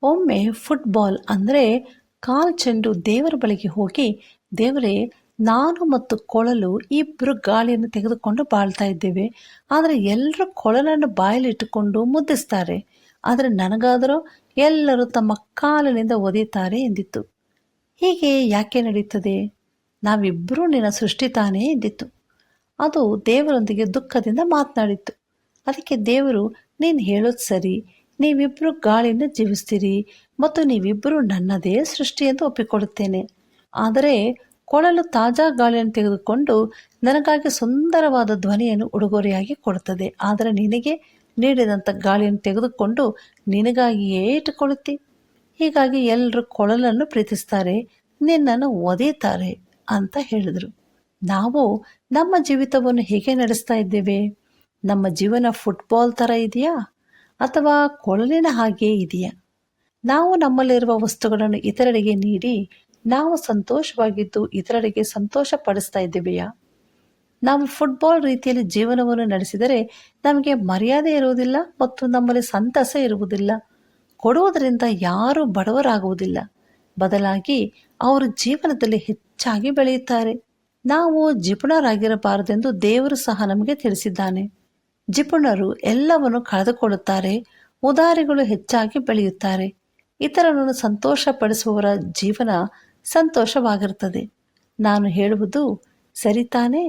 ಒಮ್ಮೆ ಫುಟ್ಬಾಲ್ ಅಂದರೆ ಕಾಲ್ ಚೆಂಡು ದೇವರ ಬಳಿಗೆ ಹೋಗಿ, ದೇವರೇ, ನಾನು ಮತ್ತು ಕೊಳಲು ಇಬ್ಬರು ಗಾಳಿಯನ್ನು ತೆಗೆದುಕೊಂಡು ಬಾಳ್ತಾ ಇದ್ದೇವೆ. ಆದರೆ ಎಲ್ಲರೂ ಕೊಳಲನ್ನು ಬಾಯಲ್ಲಿಟ್ಟುಕೊಂಡು ಮುದ್ದಿಸ್ತಾರೆ. ಆದರೆ ನನಗಾದರೂ ಎಲ್ಲರೂ ತಮ್ಮ ಕಾಲಿನಿಂದ ಒದೆಯುತ್ತಾರೆ ಎಂದಿತ್ತು. ಹೀಗೆ ಯಾಕೆ ನಡೀತದೆ? ನಾವಿಬ್ಬರೂ ನಿನ್ನ ಸೃಷ್ಟಿ ತಾನೇ ಎಂದಿತ್ತು. ಅದು ದೇವರೊಂದಿಗೆ ದುಃಖದಿಂದ ಮಾತನಾಡಿತ್ತು. ಅದಕ್ಕೆ ದೇವರು, ನೀನು ಹೇಳೋದು ಸರಿ, ನೀವಿಬ್ಬರು ಗಾಳಿಯಿಂದ ಜೀವಿಸ್ತೀರಿ ಮತ್ತು ನೀವಿಬ್ಬರು ನನ್ನದೇ ಸೃಷ್ಟಿ ಎಂದು ಒಪ್ಪಿಕೊಳ್ಳುತ್ತೇನೆ. ಆದರೆ ಕೊಳಲು ತಾಜಾ ಗಾಳಿಯನ್ನು ತೆಗೆದುಕೊಂಡು ನನಗಾಗಿ ಸುಂದರವಾದ ಧ್ವನಿಯನ್ನು ಉಡುಗೊರೆಯಾಗಿ ಕೊಡುತ್ತದೆ. ಆದರೆ ನಿನಗೆ ನೀಡಿದಂಥ ಗಾಳಿಯನ್ನು ತೆಗೆದುಕೊಂಡು ನಿನಗಾಗಿಯೇ ಇಟ್ಟುಕೊಳ್ಳುತ್ತಿ. ಹೀಗಾಗಿ ಎಲ್ಲರೂ ಕೊಳಲನ್ನು ಪ್ರೀತಿಸ್ತಾರೆ, ನಿನ್ನನ್ನು ಒದೆಯುತ್ತಾರೆ ಅಂತ ಹೇಳಿದರು. ನಾವು ನಮ್ಮ ಜೀವಿತವನ್ನು ಹೇಗೆ ನಡೆಸ್ತಾ ಇದ್ದೇವೆ? ನಮ್ಮ ಜೀವನ ಫುಟ್ಬಾಲ್ ಥರ ಇದೆಯಾ ಅಥವಾ ಕೊಳಲಿನ ಹಾಗೆ ಇದೆಯಾ? ನಾವು ನಮ್ಮಲ್ಲಿರುವ ವಸ್ತುಗಳನ್ನು ಇತರರಿಗೆ ನೀಡಿ ನಾವು ಸಂತೋಷವಾಗಿದ್ದು ಇತರರಿಗೆ ಸಂತೋಷ ಪಡಿಸ್ತಾ ಇದ್ದೇವೆಯಾ? ನಾವು ಫುಟ್ಬಾಲ್ ರೀತಿಯಲ್ಲಿ ಜೀವನವನ್ನು ನಡೆಸಿದರೆ ನಮಗೆ ಮರ್ಯಾದೆ ಇರುವುದಿಲ್ಲ ಮತ್ತು ನಮ್ಮಲ್ಲಿ ಸಂತಸ ಇರುವುದಿಲ್ಲ. ಕೊಡುವುದರಿಂದ ಯಾರೂ ಬಡವರಾಗುವುದಿಲ್ಲ, ಬದಲಾಗಿ ಅವರು ಜೀವನದಲ್ಲಿ ಹೆಚ್ಚಾಗಿ ಬೆಳೆಯುತ್ತಾರೆ. ನಾವು ಜಿಪುಣರಾಗಿರಬಾರದೆಂದು ದೇವರು ಸಹ ನಮಗೆ ತಿಳಿಸಿದ್ದಾನೆ. ಜಿಪುಣರು ಎಲ್ಲವನ್ನು ಕಳೆದುಕೊಳ್ಳುತ್ತಾರೆ, ಉದಾರಿಗಳು ಹೆಚ್ಚಾಗಿ ಬೆಳೆಯುತ್ತಾರೆ. ಇತರರನ್ನು ಸಂತೋಷಪಡಿಸುವವರ ಜೀವನ ಸಂತೋಷವಾಗಿರುತ್ತದೆ. ನಾನು ಹೇಳುವುದು ಸರಿತಾನೇ?